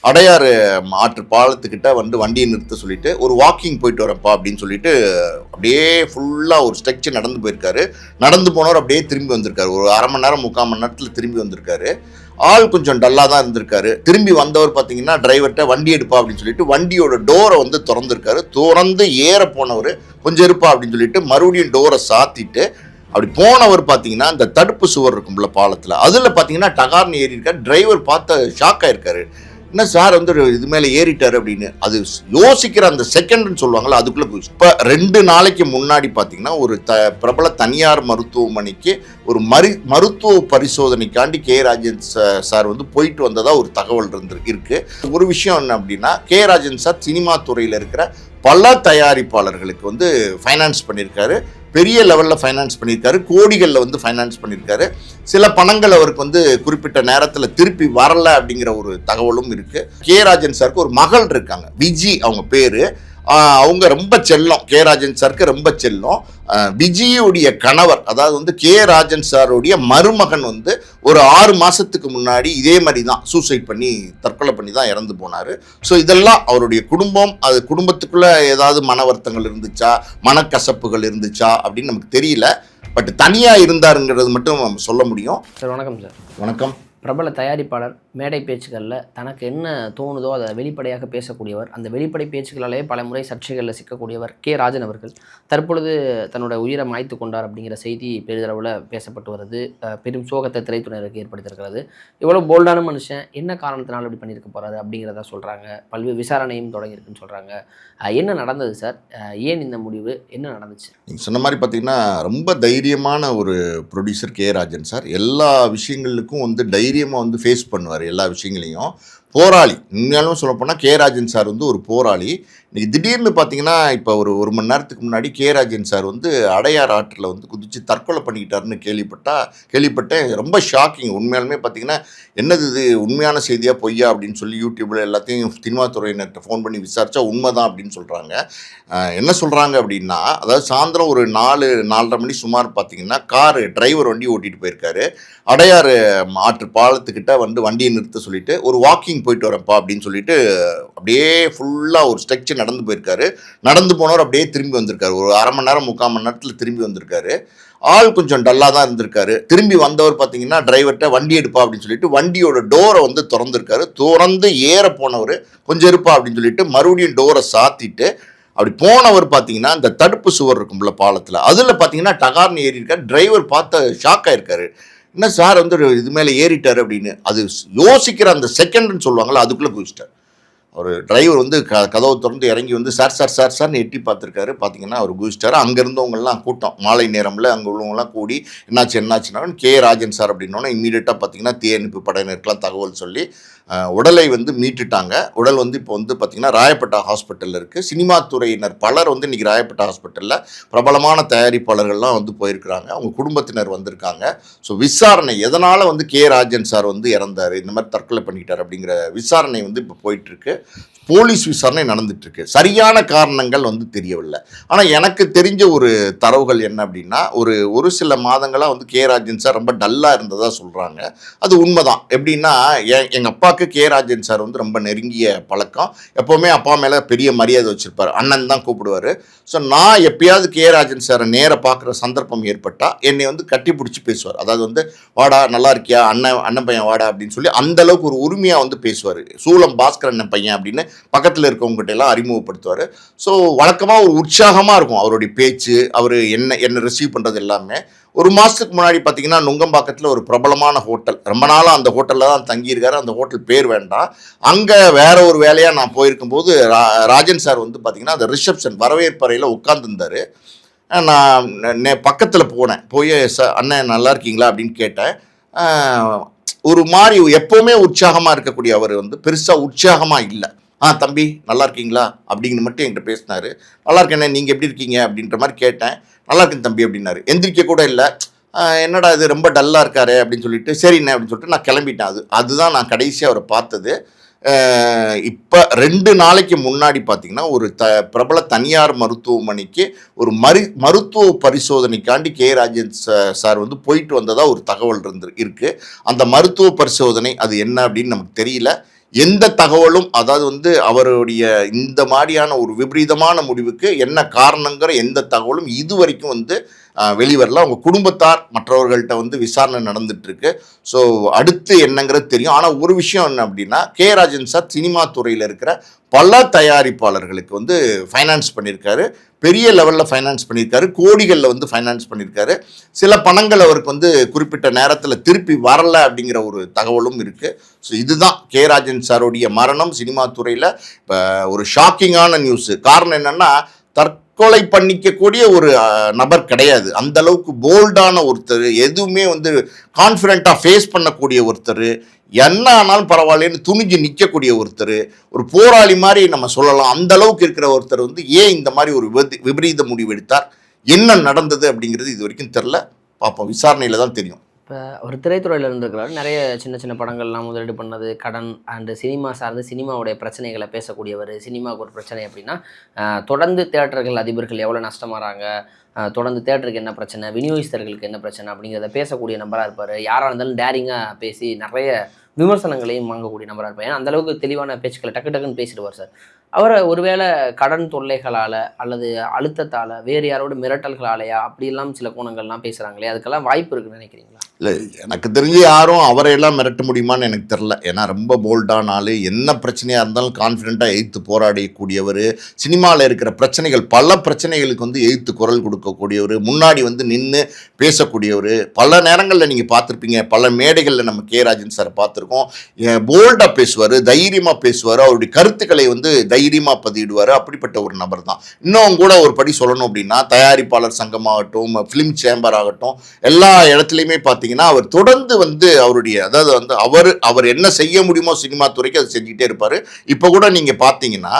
அடையாறு ஆற்று பாலத்துக்கிட்ட வண்டியை நிறுத்த சொல்லிட்டு ஒரு வாக்கிங் போயிட்டு வரப்பா அப்படின்னு சொல்லிட்டு அப்படியே ஃபுல்லாக ஒரு ஸ்ட்ரெச் நடந்து போயிருக்காரு. நடந்து போனவர் அப்படியே திரும்பி வந்திருக்காரு. ஒரு அரை மணி நேரம் 3/4 மணி நேரத்தில் திரும்பி வந்திருக்காரு. ஆள் கொஞ்சம் டல்லாக தான் இருந்திருக்காரு. திரும்பி வந்தவர் பார்த்தீங்கன்னா டிரைவர்கிட்ட வண்டி எடுப்பா அப்படின்னு சொல்லிட்டு வண்டியோட டோரை திறந்துருக்காரு. திறந்து ஏற போனவர் கொஞ்சம் இருப்பா அப்படின்னு சொல்லிட்டு மறுபடியும் டோரை சாத்திட்டு அப்படி போனவர் பார்த்தீங்கன்னா இந்த தடுப்பு சுவர் இருக்கும்ல பாலத்தில், அதில் பார்த்தீங்கன்னா டகார்னு ஏறி இருக்காரு. டிரைவர் பார்த்த ஷாக் ஆயிருக்காரு. என்ன சார் இது மேலே ஏறிட்டாரு அப்படின்னு. அது யோசிக்கிற அந்த செகண்ட்னு சொல்லுவாங்கள்ல, அதுக்குள்ளே இப்போ 2 நாளைக்கு முன்னாடி பார்த்தீங்கன்னா ஒரு பிரபல தனியார் மருத்துவமனைக்கு ஒரு மருத்துவ பரிசோதனைக்காண்டி ராஜன் சார் போயிட்டு வந்ததா ஒரு தகவல் இருக்கு. ஒரு விஷயம் என்ன அப்படின்னா, ராஜன் சார் சினிமா துறையில் இருக்கிற பல தயாரிப்பாளர்களுக்கு ஃபைனான்ஸ் பண்ணியிருக்காரு. பெரிய லெவலில் ஃபைனான்ஸ் பண்ணியிருக்காரு. கோடிகளில் ஃபைனான்ஸ் பண்ணியிருக்காரு. சில பணங்கள் அவருக்கு குறிப்பிட்ட நேரத்தில் திருப்பி வரல அப்படிங்கிற ஒரு தகவலும் இருக்குது. ராஜன் சாருக்கு ஒரு மகள் இருக்காங்க, விஜி அவங்க பேர். அவங்க ரொம்ப செல்லம், ராஜன் சாருக்கு ரொம்ப செல்லம். விஜயுடைய கணவர், அதாவது ராஜன் சாருடைய மருமகன் ஒரு 6 மாதத்துக்கு முன்னாடி இதே மாதிரி தான் சூசைட் பண்ணி தற்கொலை பண்ணி தான் இறந்து போனார். ஸோ இதெல்லாம் அவருடைய குடும்பம், அது குடும்பத்துக்குள்ளே ஏதாவது மன வருத்தங்கள் இருந்துச்சா, மனக்கசப்புகள் இருந்துச்சா அப்படின்னு நமக்கு தெரியல. பட் தனியாக இருந்தாருங்கிறது மட்டும் நம்ம சொல்ல முடியும். சார் வணக்கம். சார் வணக்கம். பிரபல தயாரிப்பாளர், மேடை பேச்சுகளில் தனக்கு என்ன தோணுதோ அதை வெளிப்படையாக பேசக்கூடியவர், அந்த வெளிப்படை பேச்சுகளாலே பல முறை சர்ச்சைகளில் சிக்கக்கூடியவர் ராஜன் அவர்கள் தற்பொழுது தன்னோட உயிரை மாய்த்து கொண்டார் அப்படிங்கிற செய்தி பெரிதளவில் பேசப்பட்டு வருது. பெரும் சோகத்தை திரைத்துறையினருக்கு ஏற்படுத்தியிருக்கிறது. இவ்வளோ போல்டான மனுஷன் என்ன காரணத்தினால இப்படி பண்ணியிருக்க போகிறாரு அப்படிங்கிறத சொல்கிறாங்க. பல்வேறு விசாரணையும் தொடங்கியிருக்குன்னு சொல்கிறாங்க. என்ன நடந்தது சார்? ஏன் இந்த முடிவு? என்ன நடந்துச்சு? நீங்கள் சொன்ன மாதிரி பார்த்தீங்கன்னா ரொம்ப தைரியமான ஒரு ப்ரொடியூசர் ராஜன் சார். எல்லா விஷயங்களுக்கும் தைரியமாக ஃபேஸ் பண்ணுவார். எல்லா விஷயங்களையும் போராளி. உண்மையாலும் சொல்லப்போனால் ராஜன் சார் ஒரு போராளி. இன்றைக்கி திடீர்னு பார்த்தீங்கன்னா இப்போ ஒரு மணி நேரத்துக்கு முன்னாடி ராஜன் சார் அடையார் ஆற்றில் குதித்து தற்கொலை பண்ணிக்கிட்டாருன்னு கேள்விப்பட்டேன். ரொம்ப ஷாக்கிங். உண்மையாலுமே பார்த்தீங்கன்னா என்னது இது உண்மையான செய்தியாக பொய்யா அப்படின்னு சொல்லி யூடியூப்பில் எல்லாத்தையும் சினிமா துறையினர்கிட்ட ஃபோன் பண்ணி விசாரித்தா உண்மை தான் அப்படின்னு சொல்கிறாங்க. என்ன சொல்கிறாங்க அப்படின்னா, அதாவது சாயந்தரம் ஒரு 4-4:30 மணி சுமார் பார்த்தீங்கன்னா டிரைவர் வண்டி ஓட்டிகிட்டு போயிருக்காரு. அடையாறு ஆற்று பாலத்துக்கிட்ட வண்டியை நிறுத்த சொல்லிட்டு ஒரு வாக்கிங் போயிட்டு வரப்பா அப்படின்னு சொல்லிட்டு அப்படியே ஃபுல்லாக ஒரு ஸ்ட்ரெச் நடந்து போயிருக்காரு. நடந்து போனவர் அப்படியே திரும்பி வந்திருக்காரு. ஒரு அரை மணி நேரம் 3/4 மணி நேரத்தில் திரும்பி வந்திருக்காரு. ஆள் கொஞ்சம் டல்லாக தான் இருந்திருக்காரு. திரும்பி வந்தவர் பார்த்தீங்கன்னா டிரைவர்கிட்ட வண்டி எடுப்பா அப்படின்னு சொல்லிட்டு வண்டியோட டோரை திறந்துருக்காரு. திறந்து ஏற போனவர் கொஞ்சம் இருப்பா அப்படின்னு சொல்லிட்டு மறுபடியும் டோரை சாத்திட்டு அப்படி போனவர் பார்த்தீங்கன்னா இந்த தடுப்பு சுவர் இருக்கும்ல பாலத்தில், அதில் பார்த்தீங்கன்னா டகார்னு ஏறி இருக்காரு. டிரைவர் பார்த்த ஷாக் ஆயிருக்காரு. என்ன சார் இது மேலே ஏறிட்டார் அப்படின்னு. அது யோசிக்கிற அந்த செகண்ட்னு சொல்லுவாங்கள்ல, அதுக்குள்ளே குதிச்சிட்டார். ஒரு டிரைவர் கதவை திறந்து இறங்கி சார் சார் சார் சார்னு எட்டி பார்த்துருக்காரு. பார்த்தீங்கன்னா அவர் குதிச்சிட்டாரு. அங்கே இருந்தவங்கெல்லாம் கூட்டம், மாலை நேரமில் அங்கே உள்ளவங்கலாம் கூடி என்னாச்சுன்னா ராஜன் சார் அப்படின்னோன்னா இம்மீடியட்டாக பார்த்தீங்கன்னா தீயணைப்பு படையினருக்கெலாம் தகவல் சொல்லி உடலை மீட்டுட்டாங்க. உடல் இப்போ பார்த்தீங்கன்னா ராயப்பேட்டா ஹாஸ்பிட்டலில் இருக்குது. சினிமா துறையினர் பலர் இன்றைக்கி ராயப்பேட்டா ஹாஸ்பிட்டலில் பிரபலமான தயாரிப்பாளர்கள்லாம் போயிருக்கிறாங்க. அவங்க குடும்பத்தினர் வந்திருக்காங்க. ஸோ விசாரணை எதனால் ராஜன் சார் இறந்தார், இந்த மாதிரி தற்கொலை பண்ணிக்கிட்டார் அப்படிங்கிற விசாரணை இப்போ போயிட்டுருக்கு. போலீஸ் விசாரணை நடந்துட்டுருக்கு. சரியான காரணங்கள் தெரியவில்லை. ஆனால் எனக்கு தெரிஞ்ச ஒரு தரவுகள் என்ன அப்படின்னா, ஒரு சில மாதங்களாக ராஜன் சார் ரொம்ப டல்லாக இருந்ததாக சொல்கிறாங்க. அது உண்மைதான். எப்படின்னா எங்கள் அப்பாவுக்கு ராஜன் சார் ரொம்ப நெருங்கிய பழக்கம். எப்போவுமே அப்பா மேலே பெரிய மரியாதை வச்சுருப்பார். அண்ணன் தான் கூப்பிடுவார். ஸோ நான் எப்பயாவது ராஜன் சாரை நேராக பார்க்குற சந்தர்ப்பம் ஏற்பட்டால் என்னை கட்டி பிடிச்சி பேசுவார். அதாவது வாடா நல்லா இருக்கியா, அண்ணன் பையன் வாடா அப்படின்னு சொல்லி அந்தளவுக்கு ஒரு உரிமையாக பேசுவார். சூளம் பாஸ்கர் அண்ணன் பையன் அப்படின்னு பக்கத்தில் இருக்கவங்ககிட்ட எல்லாம் அறிமுகப்படுத்துவார். ஸோ வழக்கமாக ஒரு உற்சாகமாக இருக்கும் அவருடைய பேச்சு. அவர் என்ன ரிசீவ் பண்ணுறது எல்லாமே. ஒரு மாதத்துக்கு முன்னாடி பார்த்தீங்கன்னா நுங்கம்பாக்கத்தில் ஒரு பிரபலமான ஹோட்டல், ரொம்ப நாளாக அந்த ஹோட்டலில் தான் தங்கியிருக்காரு. அந்த ஹோட்டல் பேர் வேண்டாம். அங்கே வேற ஒரு வேலையாக நான் போயிருக்கும்போது ராஜன் சார் பார்த்தீங்கன்னா அந்த ரிசப்ஷன் வரவேற்பறையில் உட்காந்துருந்தார். நான் பக்கத்தில் போனேன். போய் அண்ணன் நல்லா இருக்கீங்களா அப்படின்னு கேட்டேன். ஒரு மாதிரி எப்போவுமே உற்சாகமாக இருக்கக்கூடிய அவர் பெருசாக உற்சாகமாக இல்லை. தம்பி நல்லா இருக்கீங்களா அப்படின்னு மட்டும் என்கிட்ட பேசினார். நல்லா இருக்கேண்ணே, நீங்கள் எப்படி இருக்கீங்க அப்படின்ற மாதிரி கேட்டேன். நல்லா இருக்கேன் தம்பி அப்படின்னாரு. எந்திரிக்க கூட இல்லை. என்னடா இது ரொம்ப டல்லாக இருக்காரு அப்படின்னு சொல்லிட்டு சரிண்ணே அப்படின்னு சொல்லிட்டு நான் கிளம்பிட்டேன். அதுதான் நான் கடைசியாக அவரை பார்த்தது. இப்போ 2 நாளைக்கு முன்னாடி பார்த்தீங்கன்னா ஒரு பிரபல தனியார் மருத்துவமனைக்கு ஒரு மருத்துவ பரிசோதனைக்காண்டி ராஜன் சார் போயிட்டு வந்ததாக ஒரு தகவல் இருக்குது. அந்த மருத்துவ பரிசோதனை அது என்ன அப்படின்னு நமக்கு தெரியல. எந்த தகவலும், அதாவது வந்து அவருடைய இந்த மாதிரியான ஒரு விபரீதமான முடிவுக்கு என்ன காரணங்கிற எந்த தகவலும் இதுவரைக்கும் வந்து வெளிவரல. அவங்க குடும்பத்தார் மற்றவர்கள்ட்ட வந்து விசாரணை நடந்துட்டு இருக்கு. ஸோ அடுத்து என்னங்கிறது தெரியும். ஆனால் ஒரு விஷயம் என்ன அப்படின்னா, ராஜன் சார் சினிமா துறையில் இருக்கிற பல தயாரிப்பாளர்களுக்கு வந்து ஃபைனான்ஸ் பண்ணியிருக்காரு. பெரிய லெவலில் ஃபைனான்ஸ் பண்ணியிருக்காரு. கோடிகளில் வந்து ஃபைனான்ஸ் பண்ணியிருக்காரு. சில பணங்கள் அவருக்கு வந்து குறிப்பிட்ட நேரத்தில் திருப்பி வரல அப்படிங்கிற ஒரு தகவலும் இருக்குது. ஸோ இதுதான் ராஜன் சாருடைய மரணம் சினிமா துறையில் இப்போ ஒரு ஷாக்கிங்கான நியூஸு. காரணம் என்னென்னா, தற்கொலை பண்ணிக்கக்கூடிய ஒரு நபர் கிடையாது. அந்த அளவுக்கு போல்டான ஒருத்தர், எதுவுமே வந்து கான்ஃபிடென்ட்டாக ஃபேஸ் பண்ணக்கூடிய ஒருத்தர், என்ன ஆனாலும் பரவாயில்லன்னு துணிஞ்சு நிற்கக்கூடிய ஒருத்தர், ஒரு போராளி மாதிரி நம்ம சொல்லலாம். அந்த அளவுக்கு இருக்கிற ஒருத்தர் வந்து ஏன் இந்த மாதிரி ஒரு விபரீத முடிவு எடுத்தார், என்ன நடந்தது அப்படிங்கிறது இது வரைக்கும் தெரில. பார்ப்போம், விசாரணையில் தான் தெரியும். இப்போ ஒரு திரைத்துறையில் இருந்திருக்கிறாரு. நிறைய சின்ன சின்ன படங்கள்லாம் முதலீடு பண்ணது, கடன் அண்டு சினிமா சார்ந்து சினிமாவுடைய பிரச்சனைகளை பேசக்கூடியவர். சினிமாவுக்கு ஒரு பிரச்சனை அப்படின்னா தொடர்ந்து தியேட்டர்கள் அதிபர்கள் எவ்வளோ நஷ்டமாகறாங்க, தொடர்ந்து தியேட்டருக்கு என்ன பிரச்சனை, விநியோகிஸ்தர்களுக்கு என்ன பிரச்சனை அப்படிங்கிறத பேசக்கூடிய நபராக இருப்பார். யாராக இருந்தாலும் டேரிங்காக பேசி நிறைய விமர்சனங்களையும் வாங்கக்கூடிய நபராக இருப்பார். ஏன்னா அந்தளவுக்கு தெளிவான பேச்சுக்களை டக்கு டக்குன்னு பேசிடுவார் சார். அவரை ஒருவேளை கடன் தொல்லைகளால் அல்லது அழுத்தத்தால், வேறு யாரோட மிரட்டல்களாலையா அப்படிலாம் சில கோணங்கள்லாம் பேசுகிறாங்களே, அதுக்கெல்லாம் வாய்ப்பு இருக்குன்னு நினைக்கிறீங்களா? இல்லை, எனக்கு தெரிஞ்சு யாரும் அவரையெல்லாம் மிரட்ட முடியுமான்னு எனக்கு தெரில. ஏன்னா ரொம்ப போல்டான ஆள், என்ன பிரச்சனையாக இருந்தாலும் கான்ஃபிடென்ட்டாக எதிர்த்து போராடக்கூடியவர், சினிமாவில் இருக்கிற பிரச்சனைகள் பல பிரச்சனைகளுக்கு வந்து எதிர்த்து குரல் கொடுக்கக்கூடியவர், முன்னாடி வந்து நின்று பேசக்கூடியவர். பல நேரங்களில் நீங்கள் பார்த்துருப்பீங்க, பல மேடைகளில் நம்ம ராஜன் சாரை பார்த்துருக்கோம். போல்டாக பேசுவார், தைரியமாக பேசுவார், அவருடைய கருத்துக்களை வந்து தைரியமாக பதிவிடுவார். அப்படிப்பட்ட ஒரு நபர் தான். இன்னும் கூட ஒரு படி சொல்லணும் அப்படின்னா, தயாரிப்பாளர் சங்கமாகட்டும், ஃபிலிம் சேம்பர் ஆகட்டும், எல்லா இடத்துலையுமே பார்த்தீங்கன்னா அவர் தொடர்ந்து வந்து அவருடைய, அதாவது வந்து அவர் என்ன செய்ய முடியுமோ சினிமா துறைக்கு அதை செஞ்சுக்கிட்டே இருப்பார். இப்போ கூட நீங்கள் பார்த்தீங்கன்னா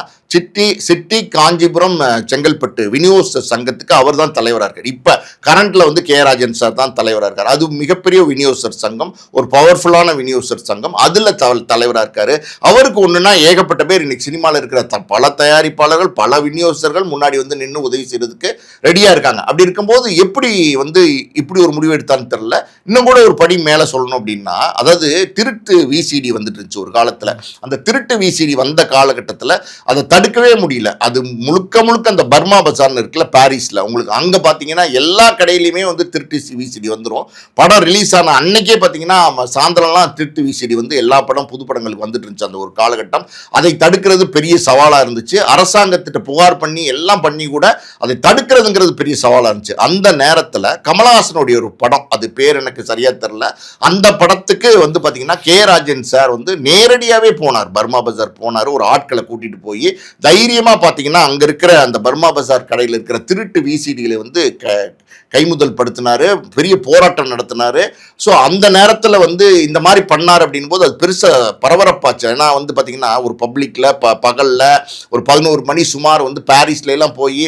சிட்டி காஞ்சிபுரம் செங்கல்பட்டு விநியோக சங்கத்துக்கு அவர் தான் தலைவராக இருக்கார். இப்போ கரண்ட்ல வந்து ராஜன் சார் தான் தலைவராக இருக்கார். அது மிகப்பெரிய விநியோகர் சங்கம், ஒரு பவர்ஃபுல்லான விநியோகர் சங்கம், அதில் தலைவராக இருக்காரு. அவருக்கு ஒன்றுனா ஏகப்பட்ட பேர் இன்னைக்கு சினிமாவில் இருக்கிற பல தயாரிப்பாளர்கள், பல விநியோகர்கள் முன்னாடி வந்து நின்று உதவி செய்யறதுக்கு ரெடியாக இருக்காங்க. அப்படி இருக்கும்போது எப்படி வந்து இப்படி ஒரு முடிவு எடுத்தான்னு தெரியல. இன்னும் கூட ஒரு படி மேலே சொல்லணும் அப்படின்னா, அதாவது திருட்டு விசிடி வந்துட்டு இருந்துச்சு ஒரு காலத்தில். அந்த திருட்டு விசிடி வந்த காலகட்டத்தில் அதை தடுக்கவே முடியல. அது முழுக்க அந்த பர்மா பஜார்னு இருக்குல்ல பாரிஸில், உங்களுக்கு அங்கே பார்த்தீங்கன்னா எல்லா கடையிலையுமே வந்து திருட்டு விசிடி வந்துடும். படம் ரிலீஸ் ஆன அன்னைக்கே பார்த்தீங்கன்னா சாயந்தரம்லாம் திருட்டு விசிடி வந்து எல்லா படம் புது படங்களுக்கு வந்துட்டு இருந்துச்சு அந்த ஒரு காலகட்டம். அதை தடுக்கிறது பெரிய சவாலாக இருந்துச்சு. அரசாங்கத்திட்ட புகார் பண்ணி எல்லாம் பண்ணி கூட அதை தடுக்கிறதுங்கிறது பெரிய சவாலாக இருந்துச்சு. அந்த நேரத்தில் கமலஹாசனுடைய ஒரு படம், அது பேர் எனக்கு சரியா தெரியல, அந்த படத்துக்கு வந்து பார்த்தீங்கன்னா ராஜன் சார் வந்து நேரடியாகவே போனார், பர்மா பஜார் போனார். ஒரு ஆட்களை கூட்டிட்டு போய் தைரியமா பார்த்தீங்கன்னா அங்க இருக்கிற அந்த பர்மா பஜார் கடையில் இருக்கிற திருட்டு விசிடிகளை வந்து கைமுதல் படுத்தினாரு, பெரிய போராட்டம் நடத்தினாரு. ஸோ அந்த நேரத்தில் வந்து இந்த மாதிரி பண்ணார் அப்படின் போது அது பெருசாக பரபரப்பாச்சு. ஏன்னா வந்து பார்த்தீங்கன்னா ஒரு பப்ளிக்கில் பகலில் ஒரு 11 மணி சுமார் வந்து பாரிஸ்லாம் போய்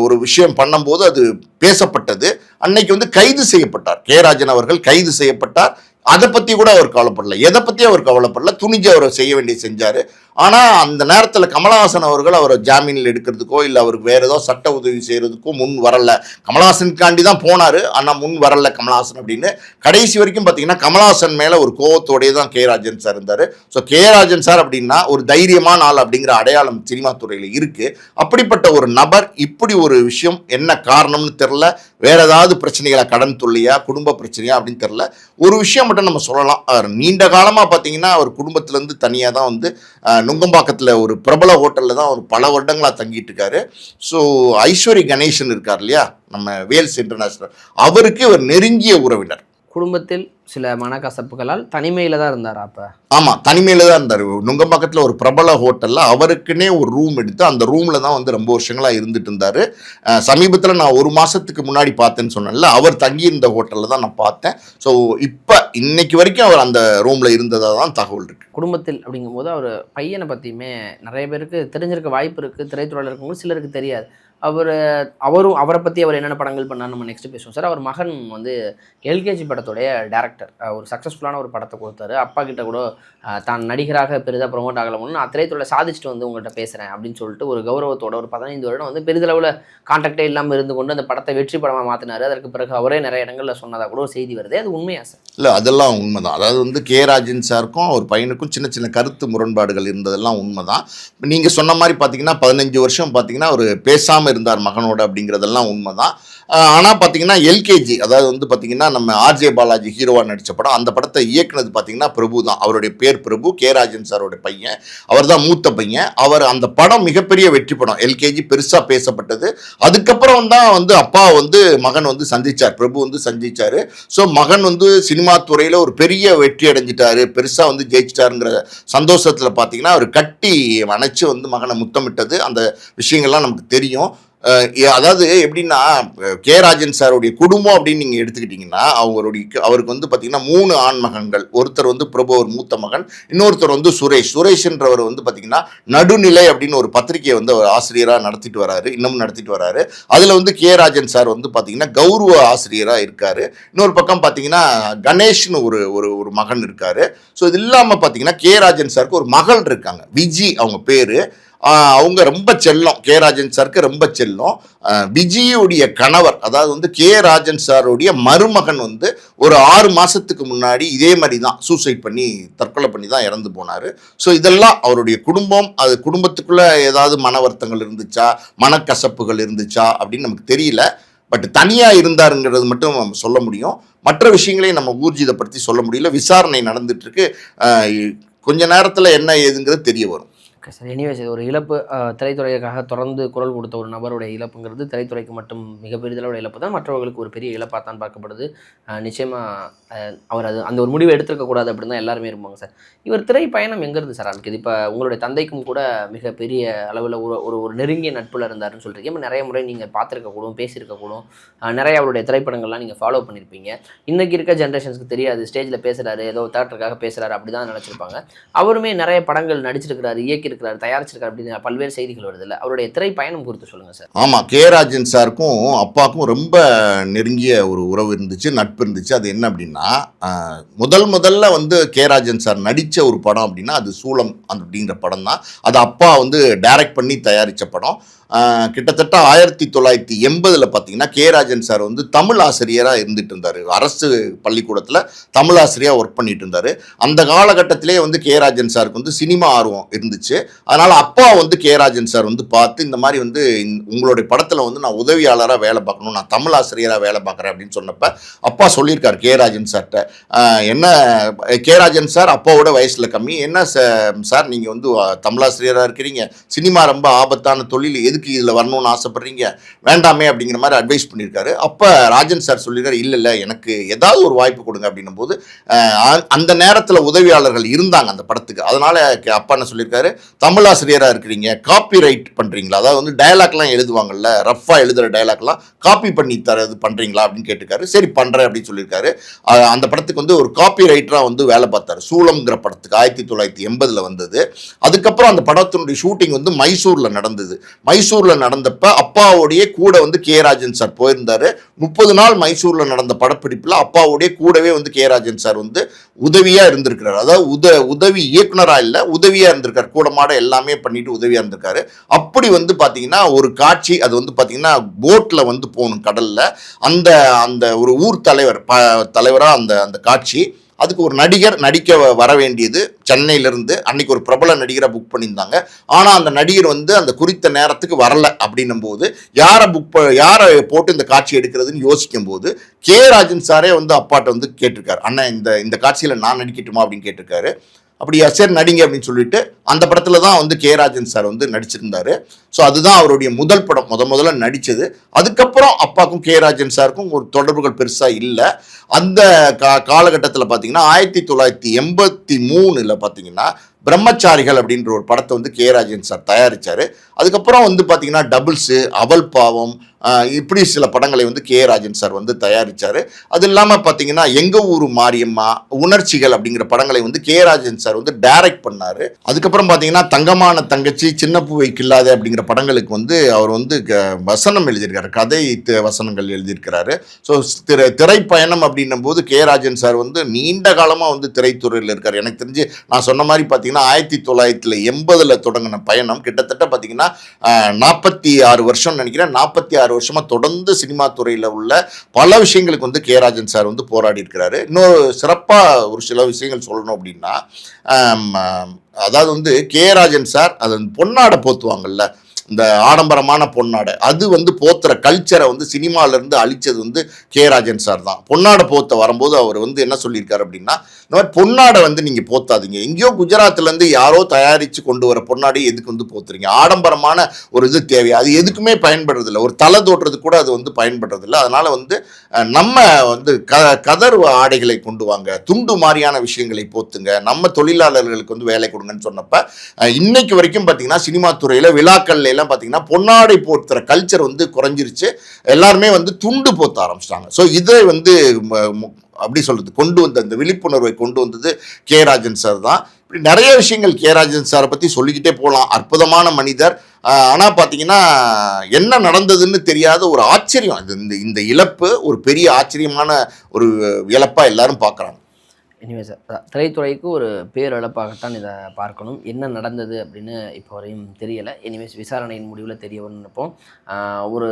ஒரு விஷயம் பண்ணும்போது அது பேசப்பட்டது. அன்னைக்கு வந்து கைது செய்யப்பட்டார், ராஜன் அவர்கள் கைது செய்யப்பட்டார். அதை பற்றி கூட அவர் கவலைப்படல, எதை பற்றி அவர் கவலைப்படல, துணிஞ்சு அவர் செய்ய வேண்டிய செஞ்சார். ஆனால் அந்த நேரத்தில் கமலஹாசன் அவர்கள் அவரை ஜாமீனில் எடுக்கிறதுக்கோ இல்லை அவருக்கு வேறு ஏதோ சட்ட உதவி செய்கிறதுக்கோ முன் வரல. கமலஹாசனுக்காண்டி தான் போனார், ஆனால் முன் வரல கமலஹாசன் அப்படின்னு. கடைசி வரைக்கும் பார்த்தீங்கன்னா கமலஹாசன் மேலே ஒரு கோவத்தோடையே தான் ராஜன் சார் இருந்தார். ஸோ ராஜன் சார் அப்படின்னா ஒரு தைரியமான ஆள் அப்படிங்கிற அடையாளம் சினிமா துறையில் இருக்குது. அப்படிப்பட்ட ஒரு நபர் இப்படி ஒரு விஷயம் என்ன காரணம்னு தெரில, வேற ஏதாவது பிரச்சனைகளா, கடன் தொல்லையா, குடும்ப பிரச்சனையா அப்படின்னு தெரில. ஒரு விஷயம் மட்டும் நம்ம சொல்லலாம், நீண்ட காலமாக பார்த்தீங்கன்னா அவர் குடும்பத்திலேருந்து தனியாக தான் வந்து நுங்கம்பாக்கத்தில் ஒரு பிரபல ஹோட்டலில் தான் ஒரு பல வருடங்களாக தங்கிட்டு இருக்காரு. ஸோ ஐஸ்வரி கணேசன் இருக்கார் இல்லையா, நம்ம வேல்ஸ் இன்டர்நேஷனல், அவருக்கு ஒரு நெருங்கிய உறவினர். குடும்பத்தில் சில மனக்கசப்புகளால் தனிமையில் தான் இருந்தார். அப்போ ஆமாம், தனிமையில் தான் இருந்தார். நுங்கம்பாக்கத்தில் ஒரு பிரபல ஹோட்டலில் அவருக்குன்னே ஒரு ரூம் எடுத்து அந்த ரூமில் தான் வந்து ரொம்ப வருஷங்களாக இருந்துட்டு இருந்தார். சமீபத்தில் நான் 1 மாதத்துக்கு முன்னாடி பார்த்தேன்னு சொன்னேன்ல, அவர் தங்கியிருந்த ஹோட்டலில் தான் நான் பார்த்தேன். ஸோ இப்போ இன்னைக்கு வரைக்கும் அவர் அந்த ரூமில் இருந்ததாக தான் தகவல் இருக்குது. குடும்பத்தில் அப்படிங்கும்போது அவர் பையனை பற்றியுமே நிறைய பேருக்கு தெரிஞ்சிருக்க வாய்ப்பு இருக்குது. திரைத்துறையில் இருக்கவங்க சிலருக்கு தெரியாது. அவரை பற்றி அவர் என்னென்ன படங்கள் பண்ணார் நம்ம நெக்ஸ்ட் பேசுவோம் சார். அவர் மகன் வந்து எல்கேஜி படத்துடைய டேரக்டர். ஒரு சக்ஸஸ்ஃபுல்லான ஒரு படத்தை கொடுத்தாரு. அப்பா கிட்ட கூட தான் நடிகராக பெரிதாக ப்ரொமோட் ஆகலாம்னு நான் திரைத்துறையில் சாதிச்சுட்டு வந்து உங்கள்கிட்ட பேசுகிறேன் அப்படின்னு சொல்லிட்டு ஒரு கௌரவத்தோட ஒரு 15 வருடம் வந்து பெரிதளவில் கான்டாக்டே இல்லாமல் இருந்து கொண்டு அந்த படத்தை வெற்றி படமாக மாற்றினார். அதற்கு பிறகு அவரே நிறைய இடங்களில் சொன்னதாக கூட ஒரு செய்தி வருது. அது உண்மையா சார்? இல்லை, அதெல்லாம் உண்மைதான். அதாவது வந்து கே ராஜன் சாருக்கும் அவர் பையனுக்கும் சின்ன சின்ன கருத்து முரண்பாடுகள் இருந்ததெல்லாம் உண்மைதான். நீங்கள் சொன்ன மாதிரி பார்த்தீங்கன்னா 15 வருஷம் பார்த்தீங்கன்னா அவர் பேசாமல் இருந்தார் மகனோட அப்படிங்கிறதெல்லாம் உண்மைதான். ஆனால் பார்த்தீங்கன்னா எல்கேஜி, அதாவது வந்து பார்த்தீங்கன்னா நம்ம ஆர்ஜே பாலாஜி ஹீரோவாக நடித்த படம், அந்த படத்தை இயக்குனது பார்த்தீங்கன்னா பிரபு தான். அவருடைய பேர் பிரபு, கே ராஜன் சாரோட பையன். அவர் தான் மூத்த பையன். அவர் அந்த படம் மிகப்பெரிய வெற்றி படம். எல்கேஜி பெருசாக பேசப்பட்டது. அதுக்கப்புறம் தான் வந்து அப்பா வந்து மகன் வந்து சந்திச்சார், பிரபு வந்து சந்திச்சார். ஸோ மகன் வந்து சினிமா துறையில் ஒரு பெரிய வெற்றி அடைஞ்சிட்டாரு, பெருசாக வந்து ஜெயிச்சிட்டாருங்கிற சந்தோஷத்தில் பார்த்தீங்கன்னா அவர் கட்டி அணைச்சு வந்து மகனை முத்தமிட்டது, அந்த விஷயங்கள்லாம் நமக்கு தெரியும். அதாவது எப்படின்னா கே ராஜன் சாருடைய குடும்பம் அப்படின்னு நீங்கள் எடுத்துக்கிட்டிங்கன்னா அவருக்கு வந்து பார்த்தீங்கன்னா 3 ஆண் மகன்கள். ஒருத்தர் வந்து பிரபு, ஒரு மூத்த மகன். இன்னொருத்தர் வந்து சுரேஷ்ன்றவர் வந்து பார்த்தீங்கன்னா நடுநிலை அப்படின்னு ஒரு பத்திரிகையை வந்து அவர் ஆசிரியராக நடத்திட்டு வராரு, இன்னமும் நடத்திட்டு வராரு. அதில் வந்து கே ராஜன் சார் வந்து பார்த்தீங்கன்னா கௌரவ ஆசிரியராக இருக்காரு. இன்னொரு பக்கம் பார்த்தீங்கன்னா கணேஷ்னு ஒரு மகன் இருக்காரு. ஸோ இது இல்லாமல் பார்த்தீங்கன்னா கே ராஜன் சாருக்கு ஒரு மகள் இருக்காங்க, விஜி அவங்க பேர். அவங்க ரொம்ப செல்லம், கே ராஜன் சாருக்கு ரொம்ப செல்லம். விஜயுடைய கணவர், அதாவது வந்து கே ராஜன் சாருடைய மருமகன் வந்து ஒரு 6 மாதத்துக்கு முன்னாடி இதே மாதிரி தான் சூசைட் பண்ணி தற்கொலை பண்ணி தான் இறந்து போனார். ஸோ இதெல்லாம் அவருடைய குடும்பம், அது குடும்பத்துக்குள்ளே ஏதாவது மன வருத்தங்கள் இருந்துச்சா, மனக்கசப்புகள் இருந்துச்சா அப்படின்னு நமக்கு தெரியல. பட் தனியாக இருந்தாருங்கிறது மட்டும் நம்ம சொல்ல முடியும். மற்ற விஷயங்களையும் நம்ம ஊர்ஜிதப்படுத்தி சொல்ல முடியல. விசாரணை நடந்துட்டுருக்கு. கொஞ்ச நேரத்தில் என்ன ஏதுங்கிறது தெரிய வரும். Okay sir. எனிவேஸ், இது ஒரு இழப்பு. திரைத்துறைக்காக தொடர்ந்து குரல் கொடுத்த ஒரு நபருடைய இழப்புங்கிறது திரைத்துறைக்கு மட்டும் மிகப்பெரிதளோட இழப்பு தான், மற்றவர்களுக்கு ஒரு பெரிய இழப்பாக தான் பார்க்கப்படுது. நிச்சயமாக அவர் அந்த ஒரு முடிவை எடுத்துருக்கக்கூடாது அப்படின்னு தான் எல்லாருமே இருப்பாங்க சார். இவர் திரை பயணம் எங்கேருந்து சார் ஆரம்பிக்குது? இப்போ உங்களுடைய தந்தைக்கும் கூட மிகப்பெரிய அளவில் ஒரு நெருங்கிய நட்பில் இருந்தாருன்னு சொல்கிறீங்க. இப்போ நிறைய முறை நீங்கள் பார்த்துருக்கக்கூடும், பேசியிருக்கக்கூடும், நிறைய அவருடைய திரைப்படங்கள்லாம் நீங்கள் ஃபாலோ பண்ணியிருப்பீங்க. இன்றைக்கி இருக்க ஜென்ரேஷன்ஸ்க்கு தெரியாது, ஸ்டேஜில் பேசுகிறாரு, ஏதோ தேட்டருக்காக பேசுகிறாரு அப்படி தான் நினச்சிருப்பாங்க. அவருமே நிறைய படங்கள் நடிச்சிருக்கிறாரு, இயக்கி தயாரிச்சிருக்காரு அப்படின்னு பல்வேறு செய்திகள் வருது இல்லை? அவருடைய திரை பயணம் குறித்து சொல்லுங்க சார். ஆமா, கே ராஜன் சாருக்கும் அப்பாவுக்கும் ரொம்ப நெருங்கிய ஒரு உறவு இருந்துச்சு, நட்பு இருந்துச்சு. அது என்ன அப்படின்னா, முதல்ல வந்து கே ராஜன் சார் நடிச்ச ஒரு படம் அப்படின்னா அது சூளம் அப்படிங்கிற படம் தான். அது அப்பா வந்து டைரக்ட் பண்ணி தயாரித்த படம். கிட்டத்தட்ட 1980 பார்த்தீங்கன்னா கே ராஜன் சார் வந்து தமிழ் ஆசிரியராக இருந்துட்டு இருந்தார். அரசு பள்ளிக்கூடத்தில் தமிழ் ஆசிரியராக ஒர்க் பண்ணிட்டு இருந்தார். அந்த காலகட்டத்திலே வந்து கே ராஜன் சாருக்கு வந்து சினிமா ஆர்வம் இருந்துச்சு. அதனால் அப்பா வந்து கே ராஜன் சார் வந்து பார்த்து இந்த மாதிரி வந்து உங்களுடைய படத்தில் வந்து நான் உதவியாளராக வேலை பார்க்கணும், நான் தமிழ் ஆசிரியராக வேலை பார்க்குறேன் அப்படின்னு சொன்னப்போ அப்பா சொல்லியிருக்கார் கே ராஜன் சார்கிட்ட. என்ன கே ராஜன் சார் அப்பாவோட வயசில் கம்மி, என்ன சார் நீங்கள் வந்து தமிழ் ஆசிரியராக இருக்கிறீங்க, சினிமா ரொம்ப ஆபத்தான தொழில், எதுக்கு இதில் வரணும்னு ஆசைப்படுறீங்க, வேண்டாமே அப்படிங்கிற மாதிரி அட்வைஸ் பண்ணியிருக்காரு. அப்போ ராஜன் சார் சொல்லியிருக்காரு, இல்லை எனக்கு ஏதாவது ஒரு வாய்ப்பு கொடுங்க அப்படின்னும் போது அந்த நேரத்தில் உதவியாளர்கள் இருந்தாங்க அந்த படத்துக்கு. அதனால் அப்பா என்ன சொல்லியிருக்காரு, தமிழ் ஆசிரியராக இருக்கிறீங்க, காப்பி ரைட் பண்ணுறீங்களா, அதாவது வந்து டயலாக்லாம் எழுதுவாங்கல்ல, ரஃபாக எழுதுகிற டயலாக்லாம் காப்பி பண்ணி தரது பண்ணுறீங்களா அப்படின்னு கேட்டிருக்காரு. சரி பண்ணுறேன் அப்படின்னு சொல்லியிருக்காரு. அந்த படத்துக்கு வந்து ஒரு காப்பி ரைட்டராக வந்து வேலை பார்த்தார். சூளம்ங்கிற படத்துக்கு 1980 வந்தது. அதுக்கப்புறம் அந்த படத்தினுடைய ஷூட்டிங் வந்து மைசூரில் நடந்தது. மைசூரில் நடந்தப்ப அப்பாவுடைய கூட வந்து கே ராஜன் சார் போயிருந்தார். 30 நாள் மைசூரில் நடந்த படப்பிடிப்பில் அப்பாவுடைய கூடவே வந்து கே ராஜன் சார் வந்து உதவியாக இருந்திருக்கிறார். அதாவது உதவி இயக்குனராக இல்லை, உதவியாக இருந்திருக்கார். கூடமாட எல்லாமே பண்ணிட்டு உதவியாக இருந்திருக்காரு. அப்படி வந்து பார்த்தீங்கன்னா ஒரு காட்சி, அது வந்து பார்த்தீங்கன்னா போட்டில் வந்து போகணும் கடலில். அந்த அந்த ஒரு ஊர் தலைவராக அந்த காட்சி. அதுக்கு ஒரு நடிகர் நடிக்க வர வேண்டியது சென்னையிலேருந்து. அன்னைக்கு ஒரு பிரபல நடிகரை புக் பண்ணியிருந்தாங்க. ஆனால் அந்த நடிகர் வந்து அந்த குறித்த நேரத்துக்கு வரல அப்படின்னும் போது யாரை போட்டு இந்த காட்சி எடுக்கிறதுன்னு யோசிக்கும் போது கே ராஜன் சாரே வந்து அப்பாட்ட வந்து கேட்டிருக்காரு, அண்ணா இந்த காட்சியில் நான் நடிக்கட்டுமா அப்படின்னு கேட்டிருக்காரு. அப்படியா, சரி நடிங்க அப்படின்னு சொல்லிட்டு அந்த படத்தில் தான் வந்து கே ராஜன் சார் வந்து நடிச்சிருந்தாரு. ஸோ அதுதான் அவருடைய முதல் படம், முதல்ல நடித்தது. அதுக்கப்புறம் அப்பாவுக்கும் கே ராஜன் சாருக்கும் ஒரு தொடர்புகள் பெருசாக இல்லை. அந்த காலகட்டத்தில் பார்த்தீங்கன்னா 1983 பார்த்தீங்கன்னா பிரம்மச்சாரிகள் அப்படின்ற ஒரு படத்தை வந்து கே ராஜன் சார் தயாரித்தார். அதுக்கப்புறம் வந்து பார்த்தீங்கன்னா டபுள்ஸு, அவள் பாவம், இப்படி சில படங்களை வந்து கே ராஜன் சார் வந்து தயாரித்தார். அது இல்லாமல் பார்த்தீங்கன்னா எங்கள் ஊர் மாரியம்மா, உணர்ச்சிகள் அப்படிங்கிற படங்களை வந்து கே ராஜன் சார் வந்து டைரக்ட் பண்ணார். அதுக்கப்புறம் அதுக்கப்புறம் பார்த்தீங்கன்னா தங்கமான தங்கச்சி, சின்ன பூவை கில்லாதே அப்படிங்கிற படங்களுக்கு வந்து அவர் வந்து வசனம் எழுதியிருக்காரு, கதை வசனங்கள் எழுதியிருக்கிறாரு. ஸோ திரைப்பயணம் அப்படின்னும் போது ராஜன் சார் வந்து நீண்ட காலமாக வந்து திரைத்துறையில் இருக்கார். எனக்கு தெரிஞ்சு நான் சொன்ன மாதிரி பார்த்தீங்கன்னா 1980 தொடங்கின பயணம் கிட்டத்தட்ட பார்த்தீங்கன்னா 46 வருஷம் நினைக்கிறேன். 46 வருஷமாக தொடர்ந்து சினிமா துறையில் உள்ள பல விஷயங்களுக்கு வந்து ராஜன் சார் வந்து போராடி இருக்கிறாரு. இன்னொரு சிறப்பாக ஒரு சில விஷயங்கள் சொல்லணும் அப்படின்னா, அதாவது வந்து ராஜன் சார் அது பொன்னாடை போத்துவாங்கல்ல, இந்த ஆடம்பரமான பொன்னாடை, அது வந்து போத்துற கல்ச்சரை வந்து சினிமாவிலேருந்து அழிச்சது வந்து ராஜன் சார் தான். பொன்னாடை போத்த வரும்போது அவர் வந்து என்ன சொல்லியிருக்காரு அப்படின்னா, இந்த மாதிரி பொன்னாடை வந்து நீங்கள் போத்தாதீங்க, எங்கேயோ குஜராத்லேருந்து யாரோ தயாரித்து கொண்டு வர பொன்னாடை எதுக்கு வந்து போத்துறீங்க, ஆடம்பரமான ஒரு இது தேவை, அது எதுக்குமே பயன்படுறதில்லை, ஒரு தலை தோட்டுறது கூட அது வந்து பயன்படுறதில்லை. அதனால் வந்து நம்ம வந்து கதர் ஆடைகளை கொண்டு வாங்க, துண்டு மாதிரியான விஷயங்களை போத்துங்க, நம்ம தொழிலாளர்களுக்கு வந்து வேலை கொடுங்கன்னு சொன்னப்ப இன்னைக்கு வரைக்கும் பார்த்தீங்கன்னா சினிமா துறையில் விழாக்கள்ல எல்லாம் பார்த்தீங்கன்னா பொன்னாடை போத்துற கல்ச்சர் வந்து குறைஞ்சிருச்சு. எல்லாருமே வந்து துண்டு போத்த ஆரம்பிச்சிட்டாங்க. ஸோ இதை வந்து அப்படி சொல்றது கொண்டு வந்த அந்த விழிப்புணர்வை கொண்டு வந்தது ராஜன் சார் தான். இப்படி நிறைய விஷயங்கள் ராஜன் சாரை பற்றி சொல்லிக்கிட்டே போகலாம். அற்புதமான மனிதர். ஆனால் பார்த்தீங்கன்னா என்ன நடந்ததுன்னு தெரியாத ஒரு ஆச்சரியம், இந்த இழப்பு ஒரு பெரிய ஆச்சரியமான ஒரு இழப்பாக எல்லாரும் பார்க்குறாங்க. எனிவேஸ் திரைத்துறைக்கு ஒரு பேரிழப்பாகத்தான் இதை பார்க்கணும். என்ன நடந்தது அப்படின்னு இப்போ வரையும் தெரியலை. எனிவேஸ் விசாரணையின் முடிவில் தெரிய வரும்னு நினைப்போம். ஒரு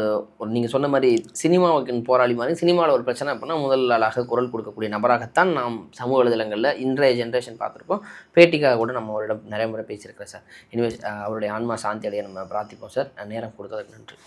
நீங்கள் சொன்ன மாதிரி சினிமாவுக்கு போராளி மாதிரி சினிமாவில் ஒரு பிரச்சனை அப்படின்னா முதல் ஆளாக குரல் கொடுக்கக்கூடிய நபராகத்தான் நாம் சமூக வலைதளங்களில் இன்றைய ஜென்ரேஷன் பார்த்துருப்போம். பேட்டிக்காக கூட நம்ம அவரிடம் நிறைய முறை பேசியிருக்கிறேன் சார். எனிவேஸ் அவருடைய ஆன்மா சாந்தி அடைய நம்ம பிரார்த்திப்போம் சார். நேரம் கொடுத்ததுக்கு நன்றி.